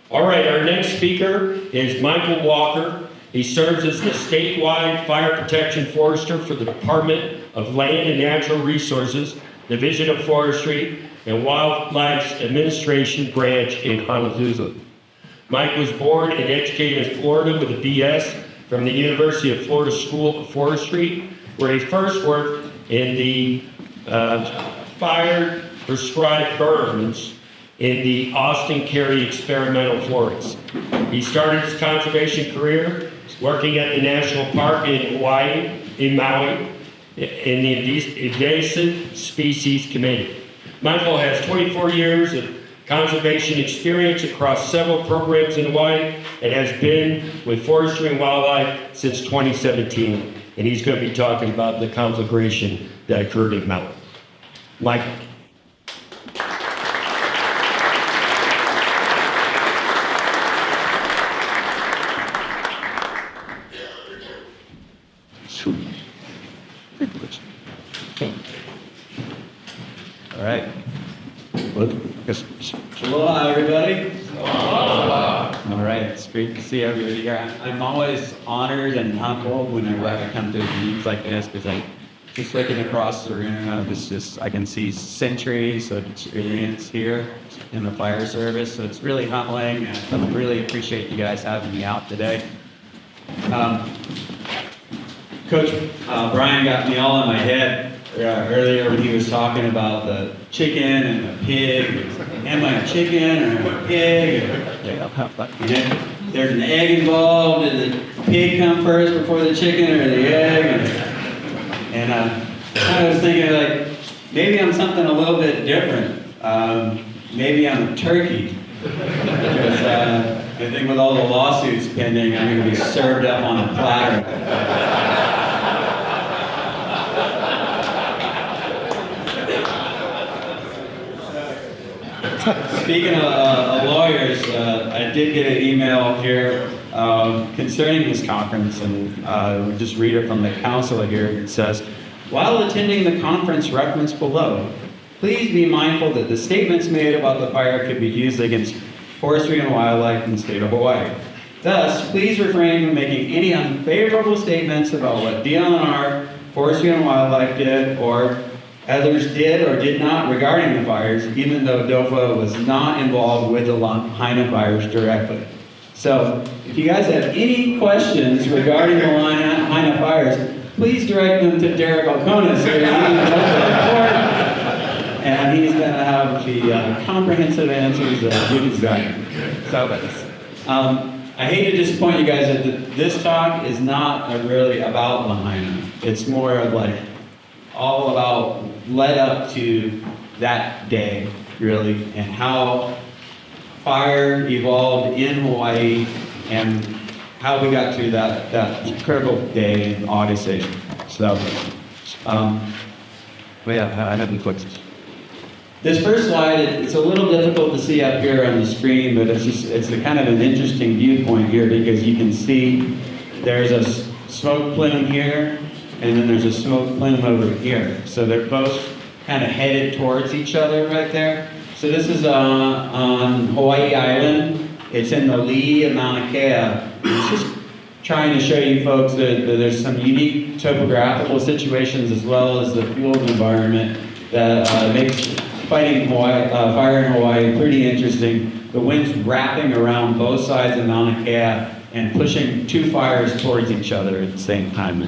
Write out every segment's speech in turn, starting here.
All right, our next speaker is Michael Walker. He serves as the statewide fire protection forester for the Department of Land and Natural Resources, Division of Forestry, and Wildlife Administration branch in Honolulu. Mike was born and educated in Florida with a BS from the University of Florida School of Forestry, where he first worked in the fire prescribed burns in the Austin Cary experimental forest. He started his conservation career working at the National Park in Hawaii, in Maui, in the Invasive Species Committee. Michael has 24 years of conservation experience across several programs in Hawaii and has been with Forestry and Wildlife since 2017. And he's going to be talking about the conflagration that occurred in Maui. Michael. All right. Aloha, everybody. Aloha. All right, it's great to see everybody here. I'm always honored and humbled whenever I come to meetings like this because I just looking across the room, I can see centuries of experience here in the fire service. So it's really humbling. I really appreciate you guys having me out today. Coach Brian got me all in my head earlier when he was talking about the chicken and the pig. Am I a chicken or am I a pig? And there's an egg involved. Did the pig come first before the chicken or the egg? And I was thinking, like, maybe I'm something a little bit different. Maybe I'm a turkey. Because I think with all the lawsuits pending, I'm going to be served up on a platter. Speaking of lawyers, I did get an email here concerning this conference, and we'll just read it from the counselor here. It says, while attending the conference referenced below, please be mindful that the statements made about the fire could be used against forestry and wildlife in the state of Hawaii. Thus, please refrain from making any unfavorable statements about what DLNR, Forestry and Wildlife did, or others did or did not regarding the fires, even though DOFA was not involved with the Lahaina fires directly. So, if you guys have any questions regarding the Lahaina fires, please direct them to Derek Alconis, and he's going to have the comprehensive answers that you desire. So, I hate to disappoint you guys that this talk is not really about Lahaina. It's more of like all about led up to that day, really, and how fire evolved in Hawaii and how we got to that critical day in August 8th. So, I have any questions. This first slide, it's a little difficult to see up here on the screen, but it's a kind of an interesting viewpoint here because you can see there's a smoke plume here, and then there's a smoke plume over here. So they're both kind of headed towards each other right there. So this is on Hawaii Island. It's in the lee of Mauna Kea. It's just trying to show you folks that there's some unique topographical situations as well as the field environment that makes fighting fire in Hawaii pretty interesting. The wind's wrapping around both sides of Mauna Kea and pushing two fires towards each other at the same time.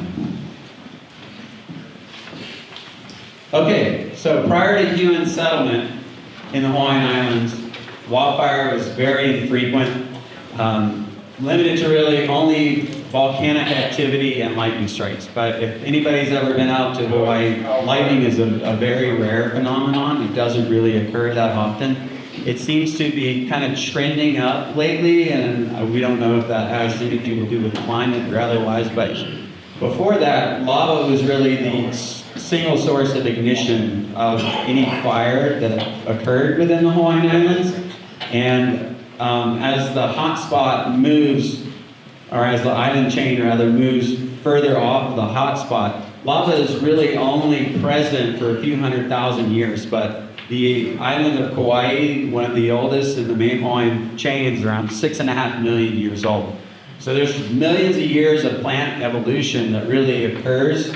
Okay, so prior to human settlement in the Hawaiian Islands, wildfire was very infrequent, limited to really only volcanic activity and lightning strikes. But if anybody's ever been out to Hawaii, lightning is a very rare phenomenon. It doesn't really occur that often. It seems to be kind of trending up lately, and we don't know if that has anything to do with climate or otherwise, but before that, lava was really the single source of ignition of any fire that occurred within the Hawaiian Islands. And as the hot spot moves, or as the island chain rather moves further off of the hot spot, lava is really only present for a few 100,000 years, but The island of Kauai, one of the oldest in the main Hawaiian chain, is around 6.5 million years old. So there's millions of years of plant evolution that really occurs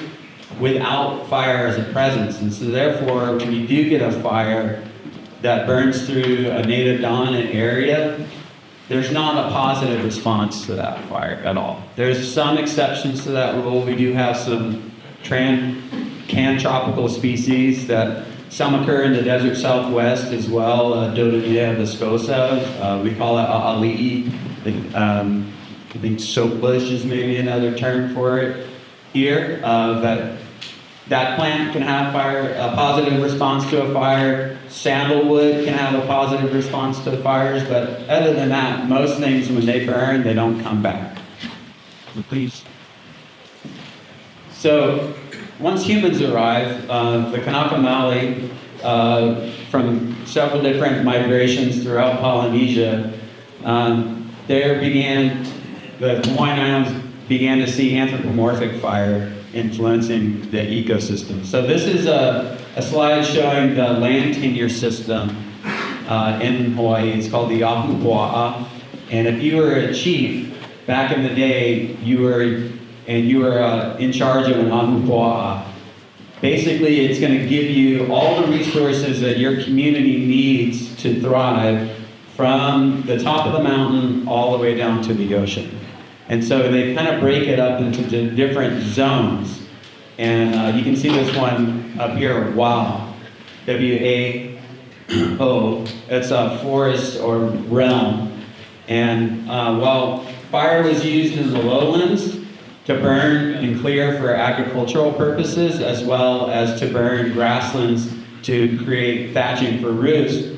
without fire as a presence. And so therefore, when you do get a fire that burns through a native dominant area, there's not a positive response to that fire at all. There's some exceptions to that rule. We do have some tropical species that some occur in the desert southwest as well. Dodonea viscosa, we call it a'ali'i. I think soap bush is maybe another term for it here. That plant can have a positive response to a fire. Sandalwood can have a positive response to fires, but other than that, most things when they burn, they don't come back. Please. So once humans arrive, the Kanaka Maoli, from several different migrations throughout Polynesia, the Hawaiian Islands began to see anthropomorphic fire influencing the ecosystem. So this is a slide showing the land tenure system in Hawaii. It's called the Ahupua'a. And if you were a chief back in the day, you were in charge of an Ahupua'a. Basically, it's going to give you all the resources that your community needs to thrive from the top of the mountain all the way down to the ocean. And so they kind of break it up into different zones. And you can see this one up here, WAO, W-A-O. It's a forest or realm. And while fire was used in the lowlands to burn and clear for agricultural purposes, as well as to burn grasslands to create thatching for roofs,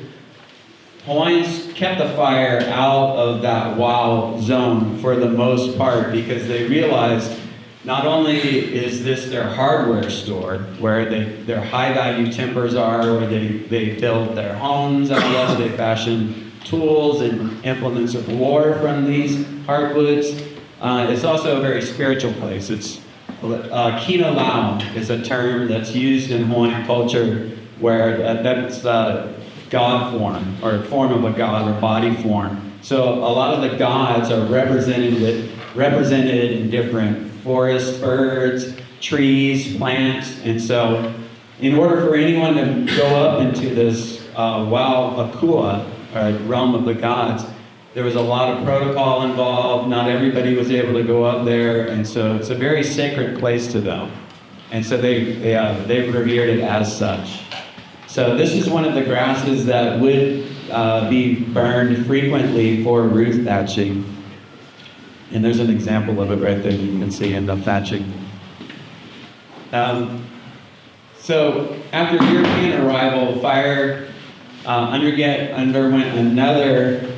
Hawaiians kept the fire out of that WAO zone for the most part because they realized not only is this their hardware store, where their high-value timbers are, where they build their homes out of, they fashion tools and implements of war from these hardwoods. It's also a very spiritual place. Kino Lau is a term that's used in Hawaiian culture where that's God form, or form of a god, or body form. So a lot of the gods are represented in different forests, birds, trees, plants. And so in order for anyone to go up into this Akua, or realm of the gods, there was a lot of protocol involved. Not everybody was able to go up there. And so it's a very sacred place to them. And so they revered it as such. So this is one of the grasses that would be burned frequently for roof thatching. And there's an example of it right there you can see in the thatching. So after European arrival, fire underwent another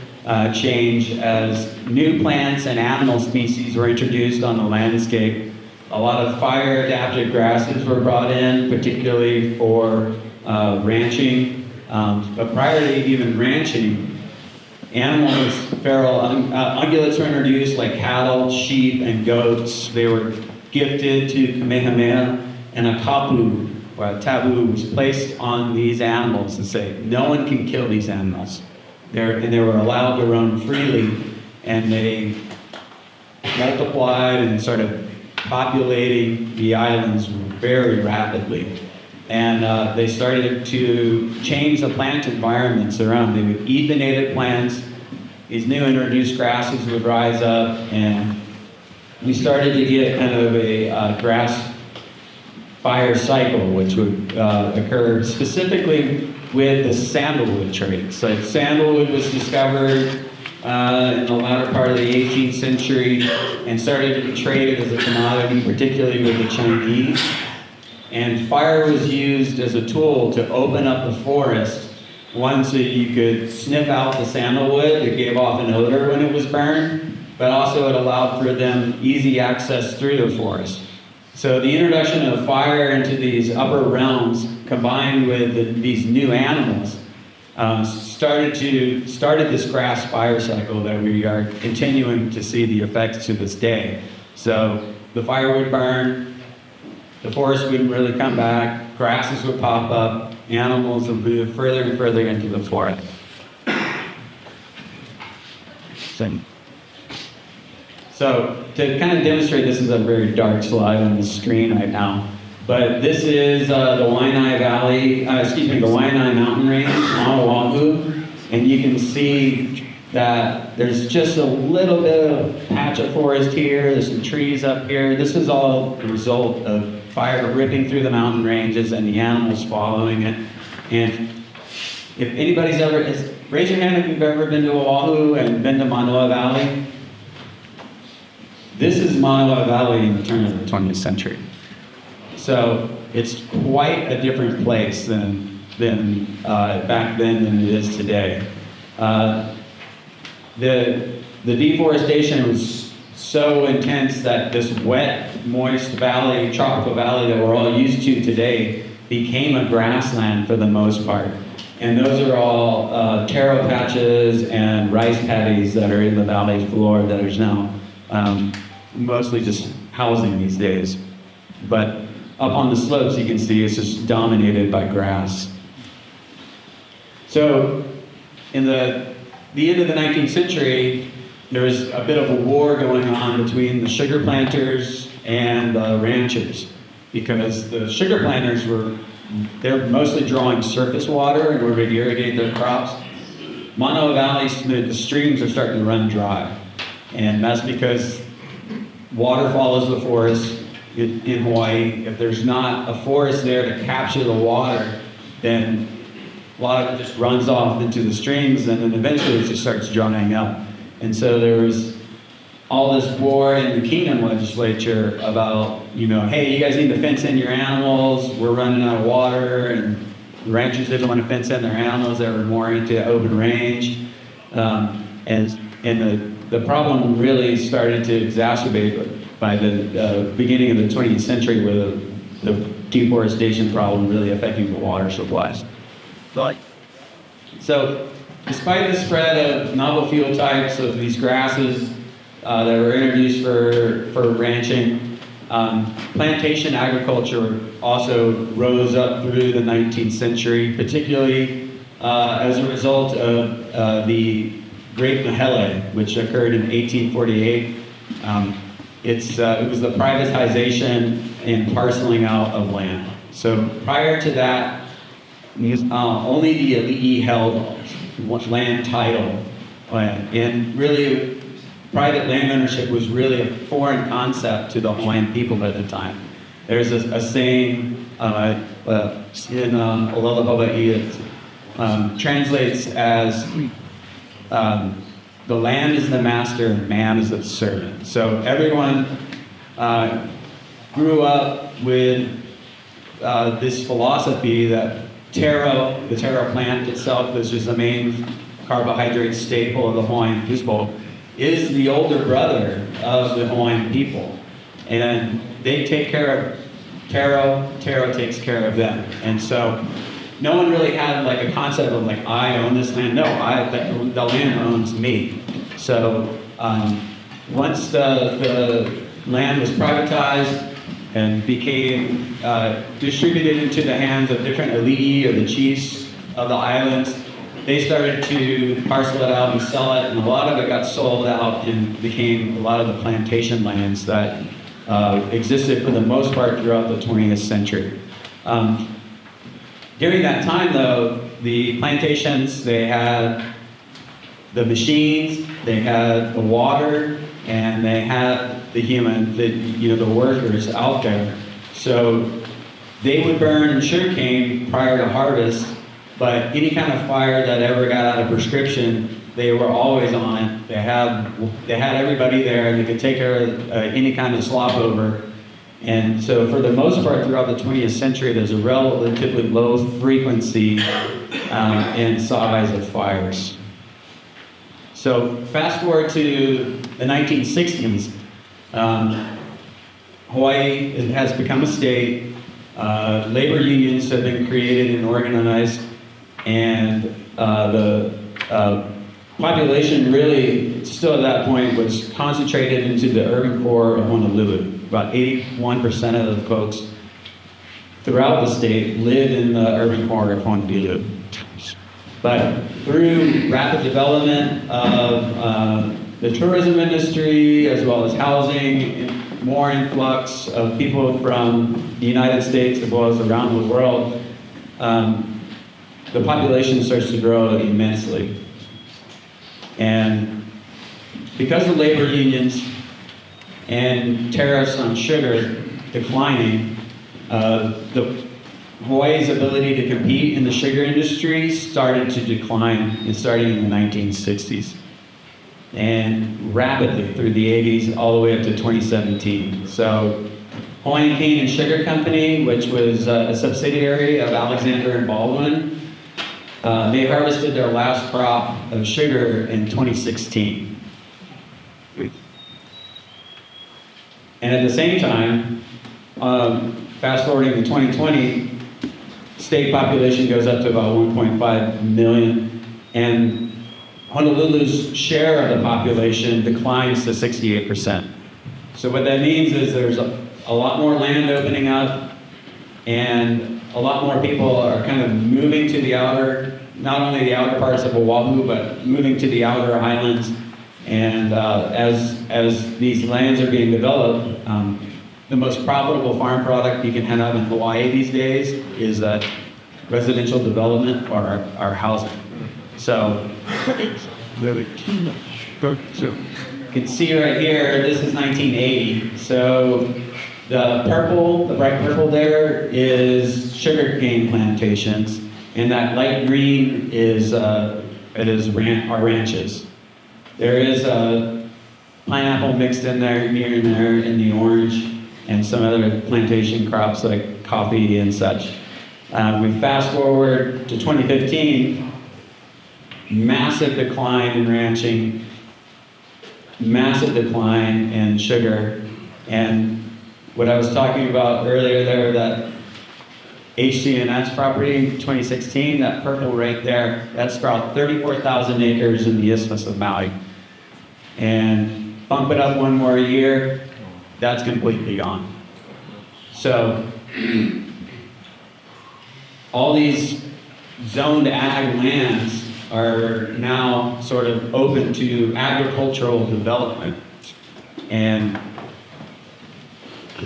change as new plants and animal species were introduced on the landscape. A lot of fire-adapted grasses were brought in, particularly for ranching. But prior to even ranching, animals, feral ungulates were introduced, like cattle, sheep, and goats. They were gifted to Kamehameha, and a kapu, or a taboo, was placed on these animals to say, no one can kill these animals. They were allowed to roam freely, and they multiplied and started populating the islands very rapidly. And they started to change the plant environments around. They would eat the native plants. These new introduced grasses would rise up, and we started to get kind of a grass fire cycle, which would occur specifically with the sandalwood trade. So sandalwood was discovered in the latter part of the 18th century and started to be traded as a commodity, particularly with the Chinese. And fire was used as a tool to open up the forest. One, so you could sniff out the sandalwood. It gave off an odor when it was burned, but also it allowed for them easy access through the forest. So the introduction of fire into these upper realms, combined with these new animals, started this grass fire cycle that we are continuing to see the effects to this day. So the fire would burn, the forest wouldn't really come back, grasses would pop up, animals have moved further and further into the forest. So to kind of demonstrate, this is a very dark slide on the screen right now, but this is the Waianae Valley, the Waianae Mountain Range on Oahu, and you can see that there's just a little bit of patch of forest here, there's some trees up here. This is all the result of fire ripping through the mountain ranges and the animals following it. And if anybody's raise your hand if you've ever been to Oahu and been to Manoa Valley. This is Manoa Valley in the turn of the 20th century. So it's quite a different place than back then than it is today. The deforestation was so intense that this wet, moist valley, tropical valley that we're all used to today became a grassland for the most part. And those are all taro patches and rice paddies that are in the valley floor that is now mostly just housing these days. But up on the slopes, you can see it's just dominated by grass. So in the end of the 19th century, there was a bit of a war going on between the sugar planters and the ranchers, because the sugar planters they're mostly drawing surface water in order to irrigate their crops. Manoa Valley, the streams are starting to run dry, and that's because water follows the forest in Hawaii. If there's not a forest there to capture the water, then a lot of it just runs off into the streams, and then eventually it just starts drying up. And so there was all this war in the Kingdom legislature about, hey, you guys need to fence in your animals, we're running out of water, and the ranchers didn't want to fence in their animals, they were more into open range. And the problem really started to exacerbate by the beginning of the 20th century, where the deforestation problem really affecting the water supplies. So, despite the spread of novel fuel types of these grasses that were introduced for ranching, plantation agriculture also rose up through the 19th century, particularly as a result of the Great Mahele, which occurred in 1848. It was the privatization and parceling out of land. So prior to that, only the elite held land title, and really private land ownership was really a foreign concept to the Hawaiian people at the time. There's a saying in Olelo Hawaii, it translates as the land is the master and man is the servant. So everyone grew up with this philosophy that the taro plant itself, which is the main carbohydrate staple of the Hawaiian people, is the older brother of the Hawaiian people. And they take care of taro takes care of them. And so no one really had like a concept of like, I own this land. No, the land owns me. So once the land was privatized and became distributed into the hands of different elite or the chiefs of the islands, they started to parcel it out and sell it, and a lot of it got sold out and became a lot of the plantation lands that existed for the most part throughout the 20th century. During that time, though, the plantations, they had the machines, they had the water, and they had the workers out there. So they would burn sugarcane prior to harvest, but any kind of fire that ever got out of prescription, they were always on it. They had everybody there, and they could take care of any kind of slop over. And so for the most part throughout the 20th century, there's a relatively low frequency and size of fires. So fast forward to the 1960s, Hawaii has become a state. Labor unions have been created and organized, and the population really, still at that point, was concentrated into the urban core of Honolulu. About 81% of the folks throughout the state live in the urban core of Honolulu. But through rapid development of the tourism industry, as well as housing, more influx of people from the United States as well as around the world, the population starts to grow immensely. And because of labor unions and tariffs on sugar declining, Hawaii's ability to compete in the sugar industry started to decline, starting in the 1960s. And rapidly through the 80s, all the way up to 2017. So Hawaiian Cane and Sugar Company, which was a subsidiary of Alexander and Baldwin, they harvested their last crop of sugar in 2016. And at the same time, fast forwarding to 2020, state population goes up to about 1.5 million, and Honolulu's share of the population declines to 68%. So what that means is there's a lot more land opening up, and a lot more people are kind of moving to the outer, not only the outer parts of Oahu, but moving to the outer islands. And as these lands are being developed, the most profitable farm product you can have in Hawaii these days is residential development or housing. So you can see right here, this is 1980. So the purple, the bright purple there is sugarcane plantations, and that light green is our ranches. There is a pineapple mixed in there, here and there, in the orange, and some other plantation crops like coffee and such. We fast forward to 2015, massive decline in ranching, massive decline in sugar, and what I was talking about earlier there, that HC&S property, 2016, that purple right there, that's about 34,000 acres in the Isthmus of Maui. And bump it up one more year, that's completely gone. So, all these zoned ag lands are now sort of open to agricultural development. And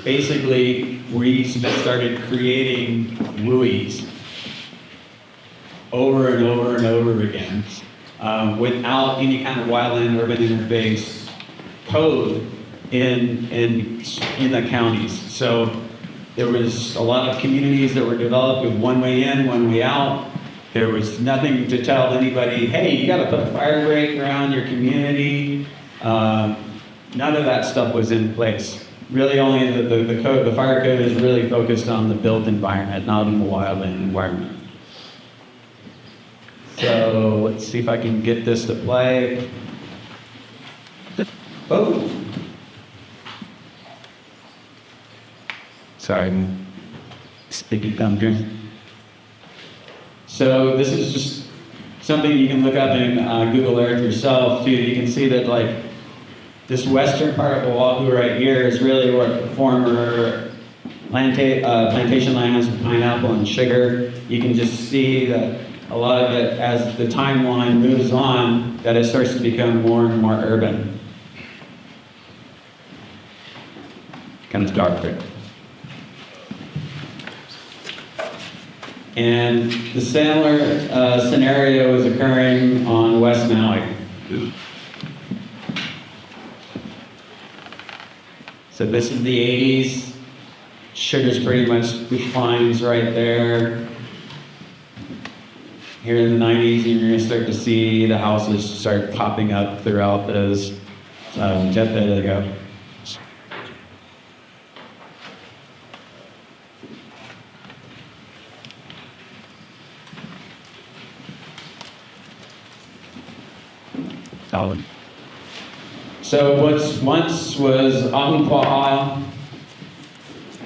basically, we started creating WUIs over and over and over again without any kind of wildland urban interface code in the counties. So there was a lot of communities that were developed with one way in, one way out. There was nothing to tell anybody, hey, you gotta put a fire break around your community. None of that stuff was in place. Really only the code, the fire code is really focused on the built environment, not on the wildland environment. So let's see if I can get this to play. Oh. Sorry, I'm sticky thumb here. So this is just something you can look up in Google Earth yourself too. You can see that like this western part of Oahu right here is really what former plantation lands with pineapple and sugar. You can just see that a lot of it, as the timeline moves on, that it starts to become more and more urban. Kind of darker. And the similar scenario is occurring on West Maui. So this is the 80s. Sugar's pretty much declines right there. Here in the 90s, you're going to start to see the houses start popping up throughout those. There they go. So what once was Ahupua'a,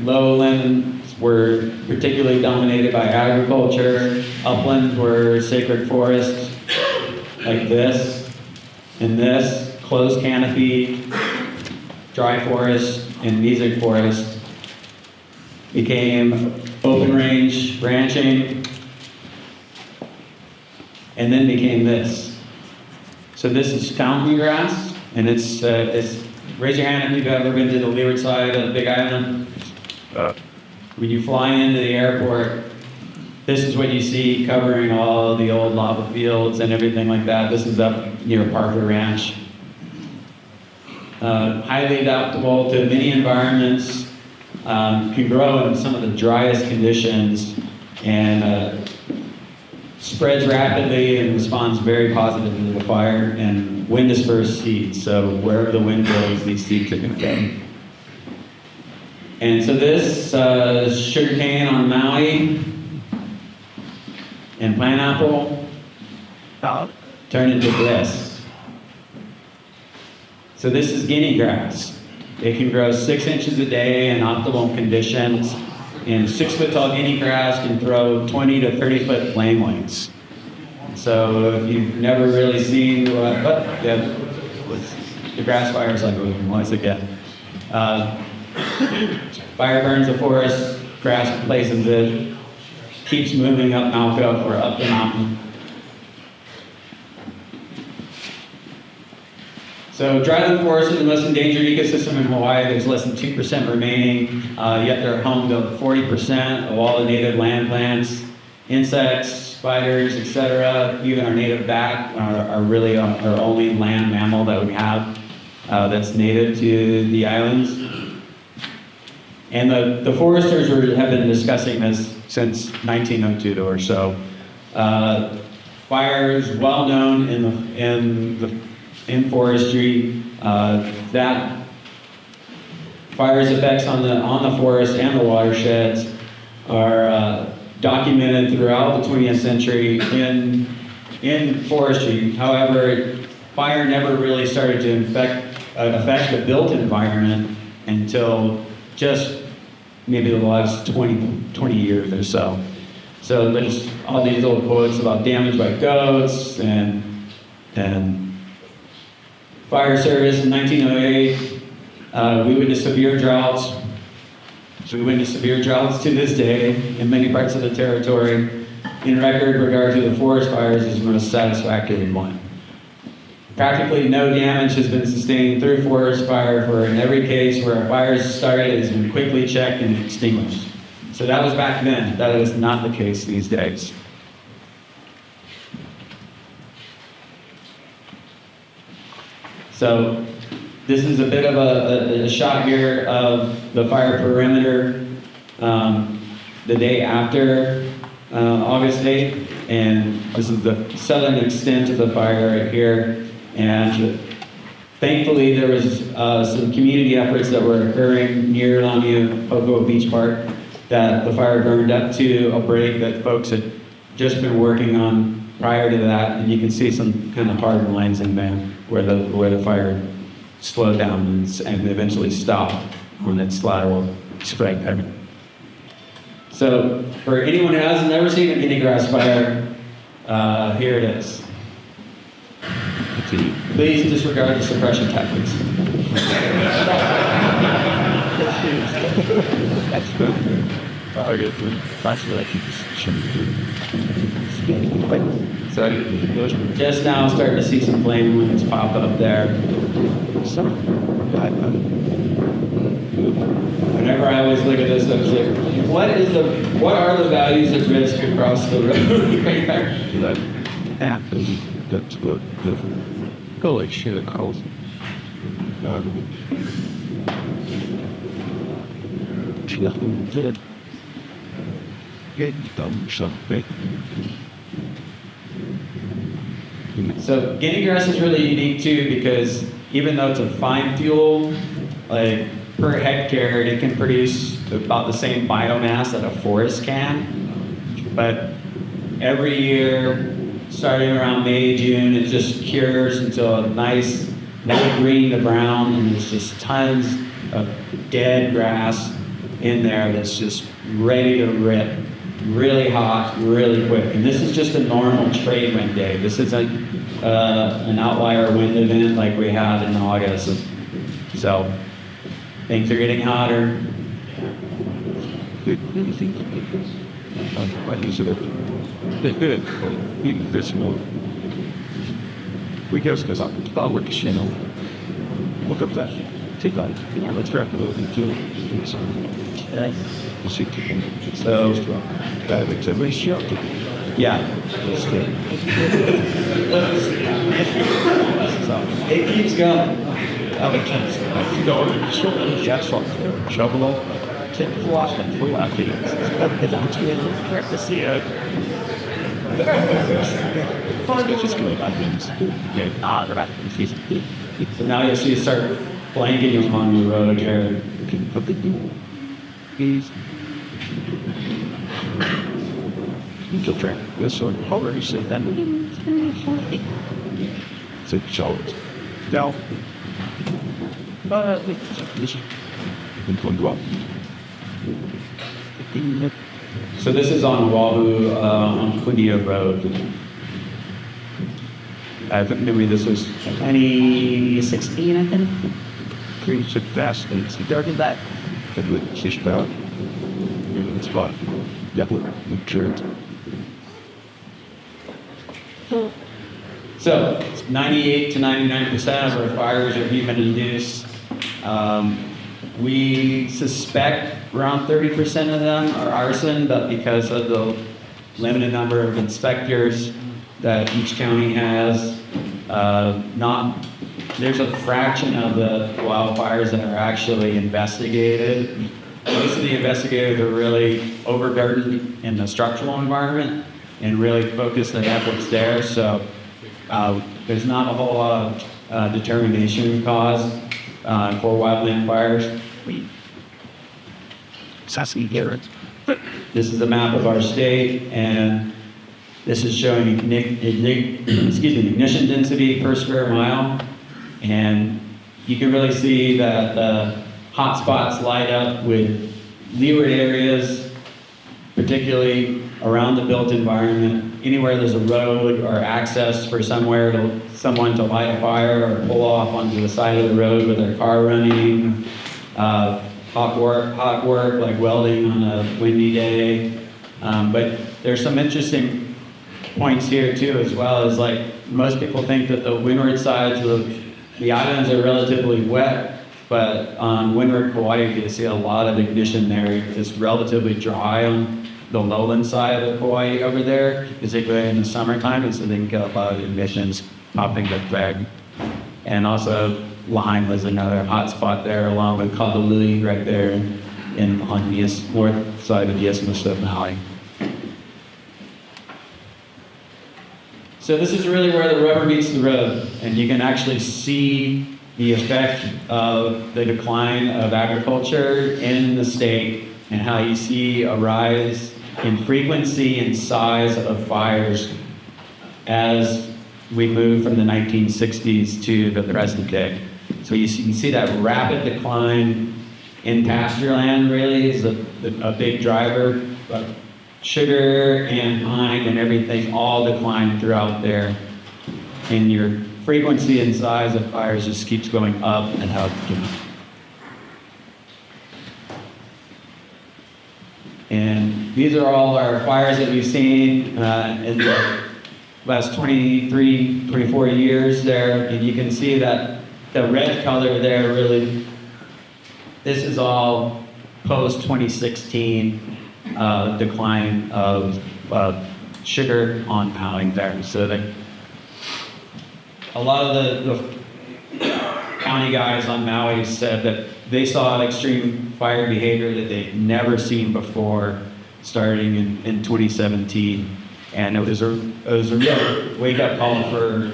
lowlands were particularly dominated by agriculture. Uplands were sacred forests like this and this, closed canopy, dry forest, and mesic forest became open range ranching, and then became this. So this is fountain grass, and it's raise your hand if you've ever been to the leeward side of the Big Island. When you fly into the airport, this is what you see covering all of the old lava fields and everything like that. This is up near Parker Ranch. Highly adaptable to many environments, can grow in some of the driest conditions, and spreads rapidly and responds very positively to the fire, and wind dispersed seeds. So wherever the wind blows, these seeds are going to go. And so this sugarcane on Maui and pineapple turned into this. So this is guinea grass. It can grow 6 inches a day in optimal conditions, and 6-foot-tall guinea grass can throw 20 to 30-foot flame lengths. So if you've never really seen the grass fire is like once again. Fire burns the forest, grass replaces it, keeps moving up Malco or up the mountain. So dryland forests are the most endangered ecosystem in Hawaii. There's less than 2% remaining, yet they're home to 40% of all the native land plants. Insects, spiders, etc. Even our native bat are really our only land mammal that we have that's native to the islands. And the foresters have been discussing this since 1902 or so. Fire is well known in forestry. That fire's effects on the forest and the watersheds are documented throughout the 20th century in forestry. However, fire never really started to affect the built environment until just maybe the last 20 years or so. So there's all these old quotes about damage by goats and fire service in 1908. We witnessed severe droughts. So we witness severe droughts to this day in many parts of the territory. In record regard to the forest fires is the most satisfactory one. Practically no damage has been sustained through forest fire, for in every case where a fire started, it has been quickly checked and extinguished. So that was back then. That is not the case these days. So this is a bit of a shot here of the fire perimeter the day after August 8th, and this is the southern extent of the fire right here. And thankfully there was some community efforts that were occurring near Longview Pocoa Beach Park that the fire burned up to a break that folks had just been working on prior to that, and you can see some kind of hard lines in there where the fire slowed down and eventually stopped when its lateral spread. So for anyone who hasn't ever seen a guinea grass fire, here it is. Please disregard the suppression tactics. So just now starting to see some flame wings pop up there. Whenever I always look at this, I was like, what are the values at risk across the road right there? That's good. Holy shit, I was. So guinea grass is really unique too, because even though it's a fine fuel, like per hectare, it can produce about the same biomass that a forest can. But every year, starting around May, June, it just cures until a nice green to brown, and there's just tons of dead grass in there that's just ready to rip, really hot, really quick. And this is just a normal trade wind day. This isn't an outlier wind event like we had in August. So things are getting hotter. What is it? This more. We go to the power channel. Look up that. Take that. Let's wrap it up into So, that it's a ratio. yeah. So, it keeps going. Shovel. Take the wash and pull out the see it. It's just going to So now you'll see it start blanking along the road here. He's you track this one. Already said that. It's a short. Now, this one go up. So this is on Oahu, on Quindia Road. I think maybe this was 2016, I think. Pretty fast and it's dark in that. It would shish out. It's fun. Definitely insurance. So 98 to 99% of our fires are human-induced. We suspect around 30% of them are arson, but because of the limited number of inspectors that each county has, there's a fraction of the wildfires that are actually investigated. Most of the investigators are really overburdened in the structural environment and really focus their efforts there. So there's not a whole lot of determination caused for wildland fires. Sassy Garrett. This is a map of our state, and this is showing ignition density per square mile. And you can really see that the hot spots light up with leeward areas, particularly around the built environment. Anywhere there's a road or access for someone to light a fire or pull off onto the side of the road with their car running. Hot work like welding on a windy day. But there's some interesting points here too, as well as like most people think that the windward sides of the islands are relatively wet, but on windward Kauai you see a lot of ignition there. It's relatively dry on the lowland side of Kauai over there, particularly in the summertime, and so they can get a lot of emissions popping the flag. And also Lahaina was another hot spot there, along with Kakalui right there on the north side of the Isthmus of Maui. So this is really where the rubber meets the road, and you can actually see the effect of the decline of agriculture in the state and how you see a rise in frequency and size of fires as we move from the 1960s to the present day. So you can see that rapid decline in pasture land really is a big driver, but sugar and pine and everything all decline throughout there. And your frequency and size of fires just keeps going up and up. And these are all our fires that we've seen in the last 23, 24 years there. And you can see that the red color there really, this is all post-2016 decline of sugar on Maui there. So a lot of the county guys on Maui said that they saw extreme fire behavior that they'd never seen before starting in 2017. And it was a real wake-up call for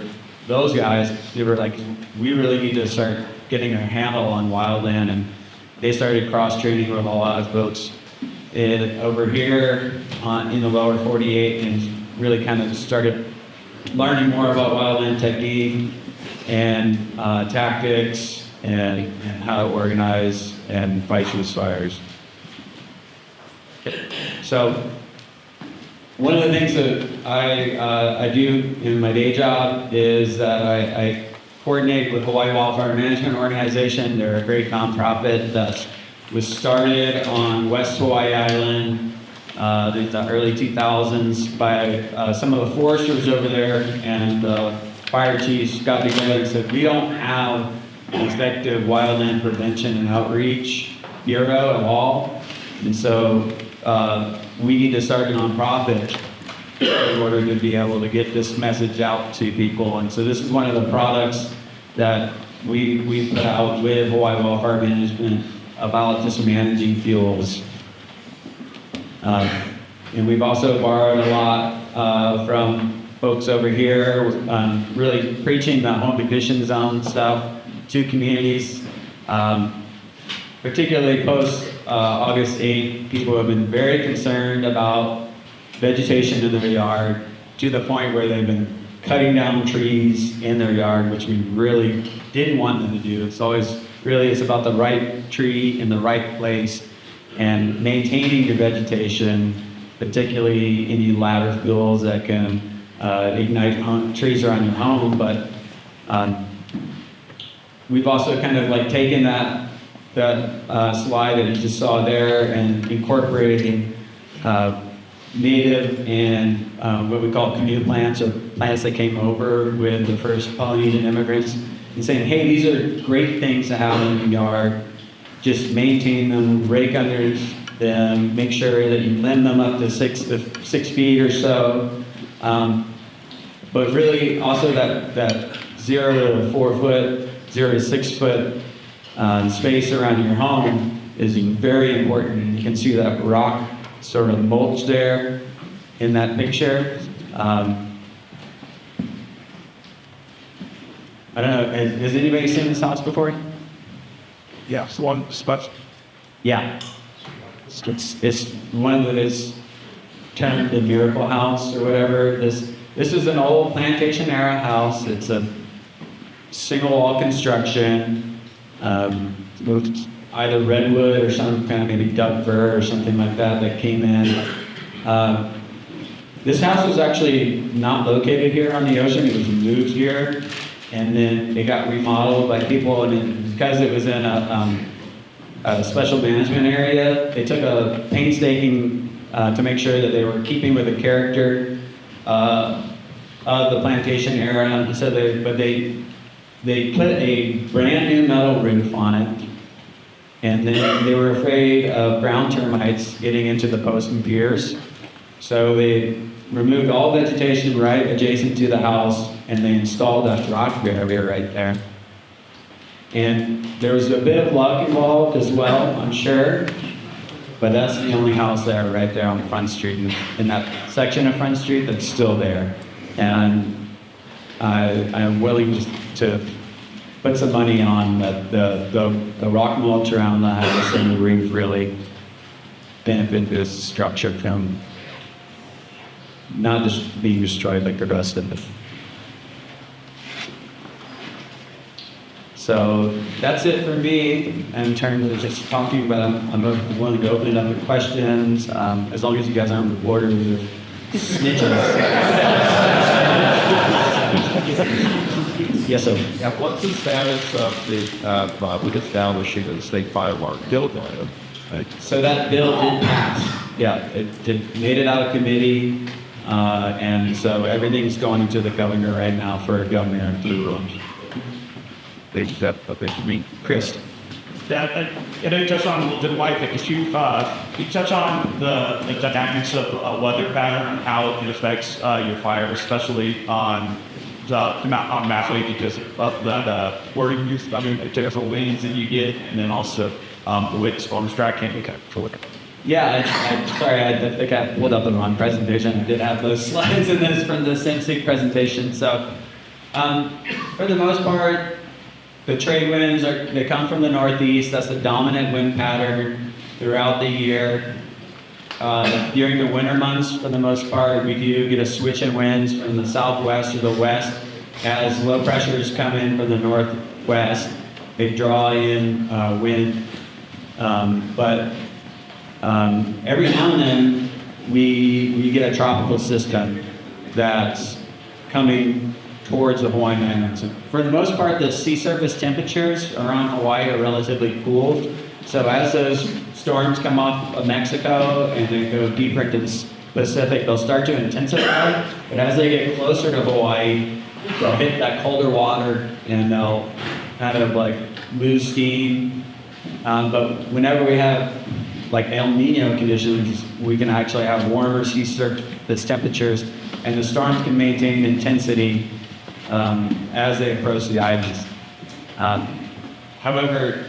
those guys. They were like, we really need to start getting a handle on wildland. And they started cross-training with a lot of folks over here in the lower 48 and really kind of started learning more about wildland technique and tactics and how to organize and fight these fires. So one of the things that I do in my day job is that I coordinate with Hawaii Wildfire Management Organization. They're a great nonprofit that was started on West Hawaii Island in the early 2000s by some of the foresters over there, and the fire chiefs got together and said, we don't have an effective wildland prevention and outreach bureau at all, and so we need to start a nonprofit in order to be able to get this message out to people. And so this is one of the products that we put out with Hawaii Wildfire Management about just managing fuels. And we've also borrowed a lot from folks over here, really preaching the home emission zone stuff to communities. Particularly post August 8th, people have been very concerned about vegetation in their yard, to the point where they've been cutting down trees in their yard, which we really didn't want them to do. It's always really, it's about the right tree in the right place and maintaining your vegetation, particularly any ladder fuels that can ignite trees around your home. But we've also kind of like taken that slide that you just saw there and incorporating native and what we call canoe plants, or plants that came over with the first Polynesian immigrants, and saying, hey, these are great things to have in your yard. Just maintain them, rake under them, make sure that you limb them up to 6 feet or so. But really also that 0 to 4 foot, 0 to 6 foot space around your home is very important. You can see that rock sort of mulch there in that picture. I don't know, has anybody seen this house before? Yeah, it's one spot. Yeah. It's one that is termed the Miracle House or whatever. This is an old plantation era house. It's a single wall construction. Either redwood or some kind of maybe Doug fir or something like that came in. This house was actually not located here on the ocean. It was moved here, and then it got remodeled by people. And because it was in a special management area, they took a painstaking to make sure that they were keeping with the character of the plantation era. So they put a brand new metal roof on it. And then they were afraid of ground termites getting into the posts and piers. So they removed all vegetation right adjacent to the house, and they installed that rock barrier right there. And there was a bit of luck involved as well, I'm sure. But that's the only house there, right there on Front Street, in that section of Front Street that's still there. And I'm willing to put some money on that the rock mulch around the house and the roof really benefit this structure from not just being destroyed like the rest of it. So that's it for me in terms of just talking about. I'm willing to open it up to questions, as long as you guys aren't on the border with snitches. Yes, sir. Yeah, what's the status of the establishing of the state fire mark bill? So that bill did pass. Yeah, it made it out of committee, and so everything's going to the governor right now for governor approval. They accept what they mean. Chris. And then touch on the white issue. You touch on the dynamics of weather pattern and how it affects your fire, especially on Maui, because of the wording use. I mean, the different winds that you get, and then also the wind storms tracking. Okay, cool. Yeah, sorry, I think I pulled up the wrong presentation. I did have those slides in this from the SimSync presentation. So, for the most part, the trade winds they come from the northeast. That's the dominant wind pattern throughout the year. During the winter months, for the most part, we do get a switch in winds from the southwest to the west. As low pressures come in from the northwest, they draw in wind. But every now and then, we get a tropical system that's coming towards the Hawaiian Islands. For the most part, the sea surface temperatures around Hawaii are relatively cool. So as those storms come off of Mexico and they go deeper into the Pacific, they'll start to intensify. But as they get closer to Hawaii, they'll hit that colder water and they'll kind of like lose steam. But whenever we have like El Nino conditions, we can actually have warmer sea surface temperatures, and the storms can maintain intensity as they approach the islands. However,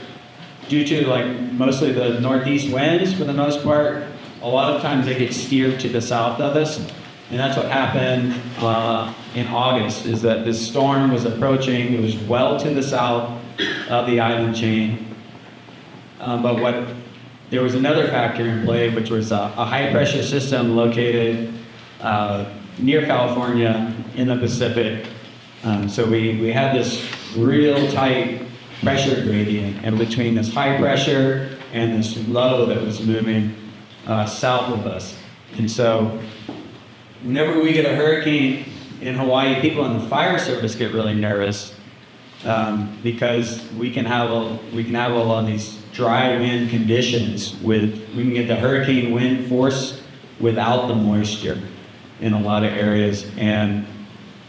due to like mostly the northeast winds for the most part, a lot of times they get steered to the south of us, and that's what happened in August. Is that this storm was approaching? It was well to the south of the island chain, but there was another factor in play, which was a high pressure system located near California in the Pacific. So we had this real tight pressure gradient in between this high pressure and this low that was moving south of us. And so whenever we get a hurricane in Hawaii, people in the fire service get really nervous because we can have a lot of these dry wind conditions we can get the hurricane wind force without the moisture in a lot of areas. And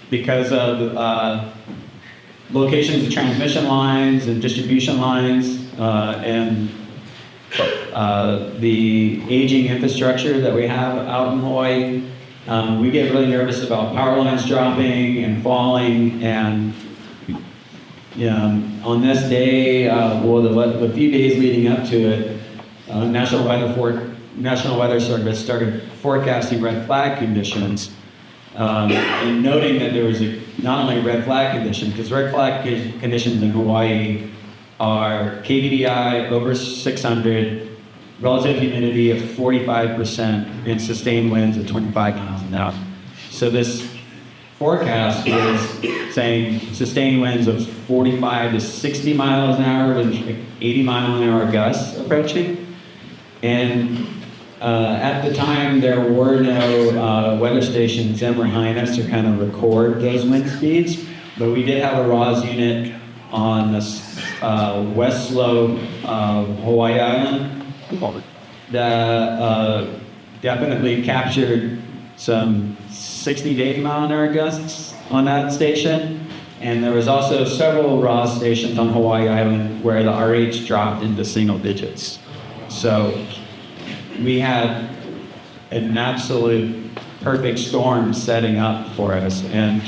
because of locations of transmission lines and distribution lines and the aging infrastructure that we have out in Hawaii, we get really nervous about power lines dropping and falling. And on this day, the few days leading up to it, National Weather Service started forecasting red flag conditions, and noting that there was not only red flag conditions, because red flag conditions in Hawaii are KVDI over 600, relative humidity of 45%, and sustained winds of 25 miles an hour. So this forecast is saying sustained winds of 45 to 60 miles an hour with 80 mile an hour gusts approaching. And at the time, there were no weather stations in Lahaina to kind of record those wind speeds, but we did have a RAWS unit on the west slope of Hawaii Island that definitely captured some 60 to 80 mile an hour gusts on that station. And there was also several RAWS stations on Hawaii Island where the RH dropped into single digits. So we had an absolute perfect storm setting up for us. And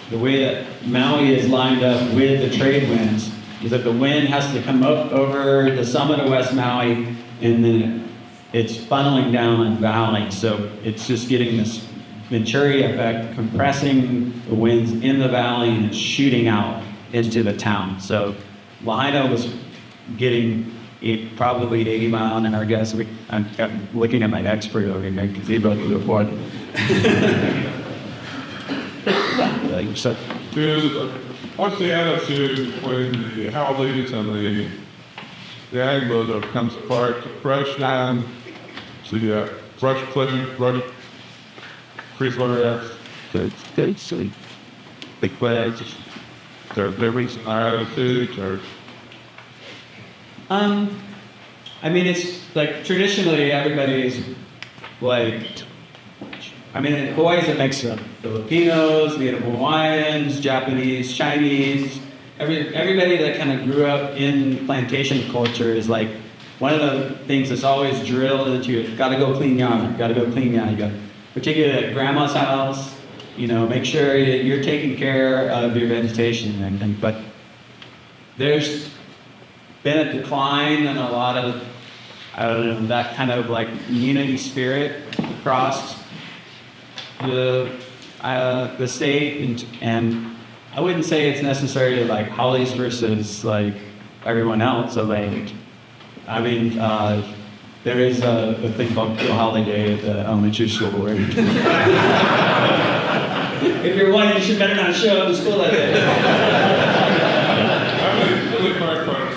the way that Maui is lined up with the trade winds is that the wind has to come up over the summit of West Maui, and then it's funneling down in valley. So it's just getting this Venturi effect, compressing the winds in the valley and it's shooting out into the town. So Lahaina was getting probably 80 mile an hour gusts. I'm looking at my expert over here because he wrote the report. So, what's the attitude when the howlies and the angler comes apart, the brush down, the brush clipping, brush pre-flare, the big flags, their reason our attitude, or I mean, it's like traditionally everybody's like, I mean, Hawaii's a mix of Filipinos, Native Hawaiians, Japanese, Chinese. Everybody that kind of grew up in plantation culture is like, one of the things that's always drilled into you, gotta go clean yard, gotta go clean yard. You got, particularly at grandma's house, make sure you're taking care of your vegetation and everything. But there's been a decline in a lot of, that kind of like unity spirit across the state, and I wouldn't say it's necessarily like Hollies versus like everyone else. So like, I mean, there is a thing called Kill Holiday at the elementary school where if you're white, you should better not show up to school that day. really firefighters.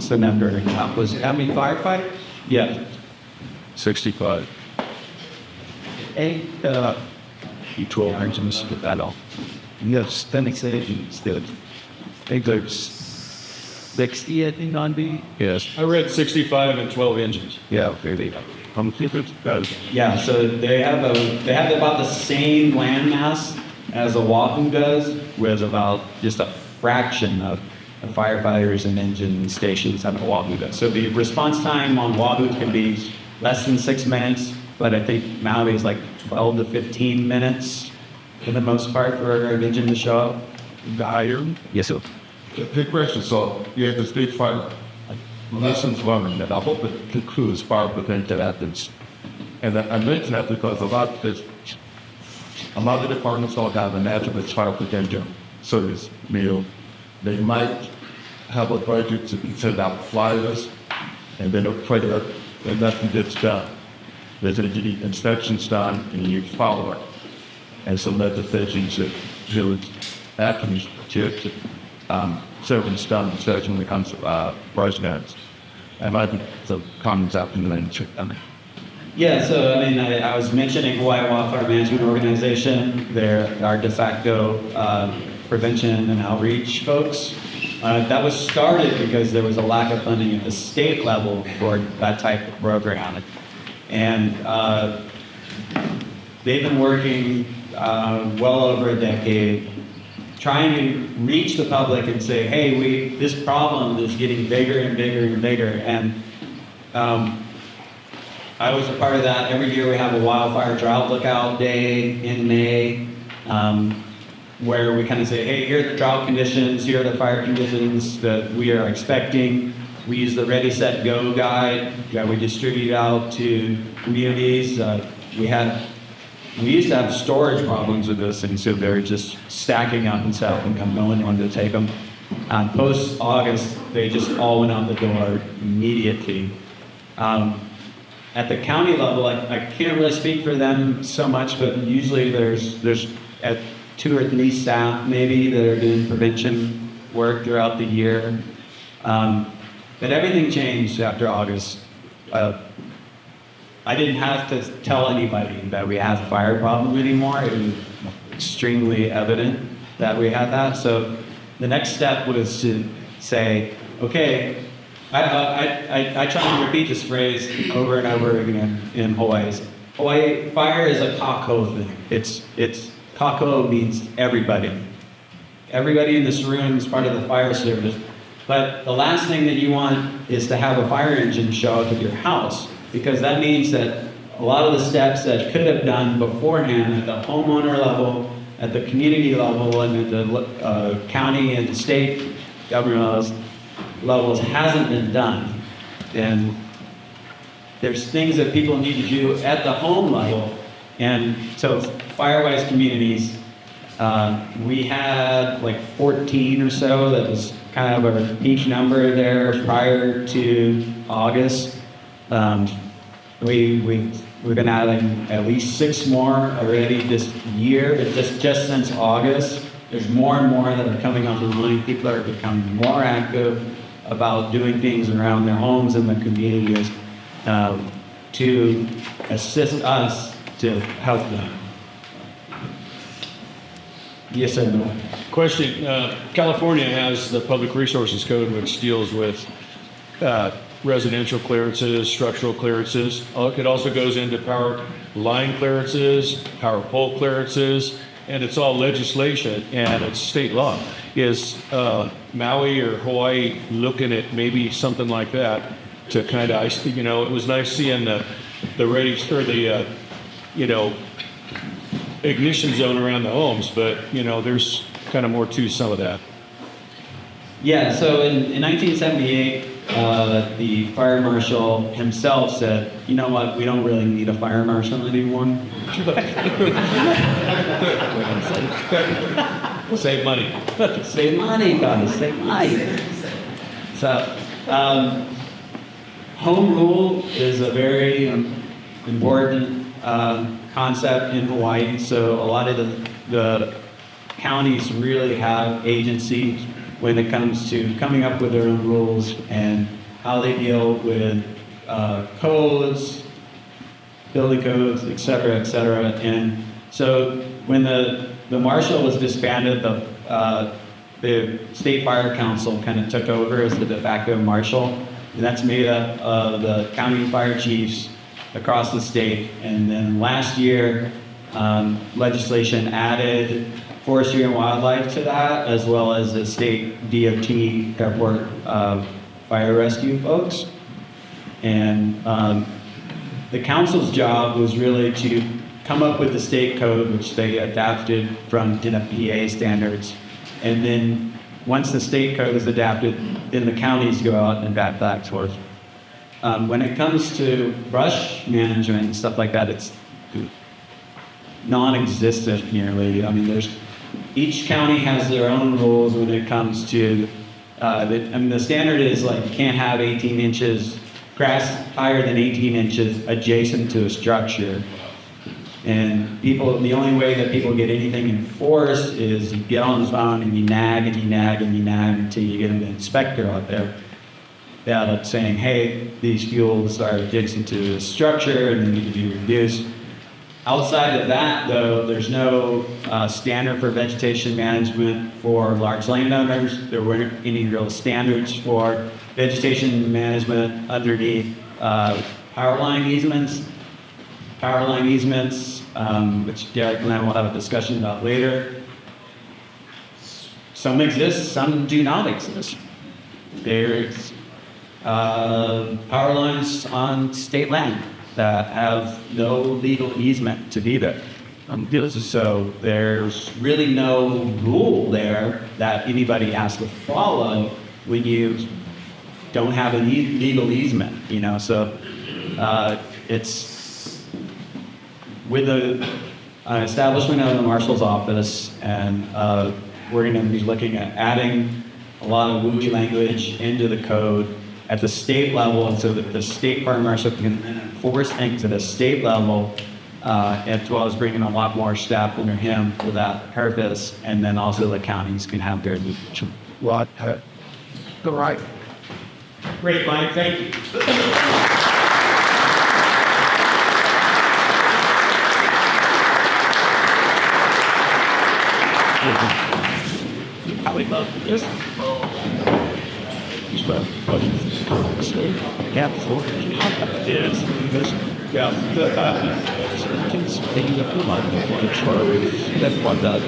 So number was how many firefighters? Yeah. 65. You 12 items with that all. Yes, then it's still. There's 60, I think, on B. Yes. I read 65 and 12 engines. Yeah, okay, they does. Yeah, so they have about the same land mass as Oahu does, with about just a fraction of the firefighters and engine stations that Oahu does. So the response time on Oahu can be less than 6 minutes, but I think Maui is like 12 to 15 minutes for the most part for an engine to show up. The higher. Yes, sir. Good question. So you have the state fire. Lessons learned that I hope that the crew is far preventive ethics. And I mention that because a lot of the departments don't have a natural fire prevention service meal. They might have a budget to send out flyers, and then a prayer, and nothing gets done. There's an inspections done, and you follow it. And so legislation should really actually service done, especially when it comes to residents. And I think the comments out in the land check on it. Yeah, so I mean, I was mentioning Hawaii Wildfire Management Organization. They're our de facto prevention and outreach folks. That was started because there was a lack of funding at the state level for that type of program. And they've been working well over a decade trying to reach the public and say, hey, this problem is getting bigger and bigger and bigger. And I was a part of that. Every year we have a wildfire drought lookout day in May, where we kind of say, hey, here are the drought conditions, here are the fire conditions that we are expecting. We use the Ready, Set, Go guide that we distribute out to communities. We used to have storage problems with this, and so they're just stacking up and stuff, and no one wanted to take them. Post-August, they just all went out the door immediately. At the county level, I can't really speak for them so much, but usually there's at 2 or 3 staff maybe that are doing prevention work throughout the year. But everything changed after August. I didn't have to tell anybody that we have a fire problem anymore. It was extremely evident that we had that. So the next step was to say, okay, I try to repeat this phrase over and over again in Hawaii. Hawaii fire is a kako thing. It's kako means everybody. Everybody in this room is part of the fire service. But the last thing that you want is to have a fire engine show up at your house, because that means that a lot of the steps that could have done beforehand at the homeowner level, at the community level, and at the county and the state government levels hasn't been done. And there's things that people need to do at the home level. And so Firewise communities, we had like 14 or so. That was kind of our peak number there prior to August. We've been adding at least 6 more already this year, but just since August. There's more and more that are coming online. People are becoming more active about doing things around their homes and the communities to assist us to help them. Yes or no? Question, California has the Public Resources Code, which deals with residential clearances, structural clearances. It also goes into power line clearances, power pole clearances, and it's all legislation and it's state law. Is Maui or Hawaii looking at maybe something like that to kind of, it was nice seeing the ready or the, ignition zone around the homes, but there's kind of more to some of that. Yeah, so in 1978, the fire marshal himself said, you know what, we don't really need a fire marshal anymore. Save money. Save money, guys, save money. So, home rule is a very important concept in Hawaii. So a lot of the counties really have agencies when it comes to coming up with their own rules and how they deal with codes, building codes, et cetera, et cetera. And so when the marshal was disbanded, the State Fire Council kind of took over as the de facto marshal, and that's made up of the county fire chiefs across the state. And then last year, legislation added forestry and wildlife to that, as well as the state DOT airport fire rescue folks. And the council's job was really to come up with the state code, which they adapted from NFPA standards. And then once the state code is adapted, then the counties go out and adapt that towards. When it comes to brush management and stuff like that, it's non-existent nearly. I mean, each county has their own rules when it comes to, the standard is like you can't have 18 inches, grass higher than 18 inches adjacent to a structure. And the only way that people get anything enforced is you get on the phone and you nag and you nag and you nag until you get an inspector out there that's saying, hey, these fuels are adjacent to a structure and they need to be reduced. Outside of that, though, there's no standard for vegetation management for large landowners. There weren't any real standards for vegetation management underneath power line easements. Power line easements, which Derek and I will have a discussion about later. Some exist, some do not exist. There's power lines on state land that have no legal easement to be there. So there's really no rule there that anybody has to follow when you don't have a legal easement, So it's with the establishment of the marshal's office, and we're going to be looking at adding a lot of WUI language into the code at the state level, so that the state fire marshal can enforce things at a state level, as well as bringing a lot more staff under him for that purpose, and then also the counties can have their What? All right. Great, Mike, thank you. I would love this. Yeah, before. Yes. Yeah. That's what that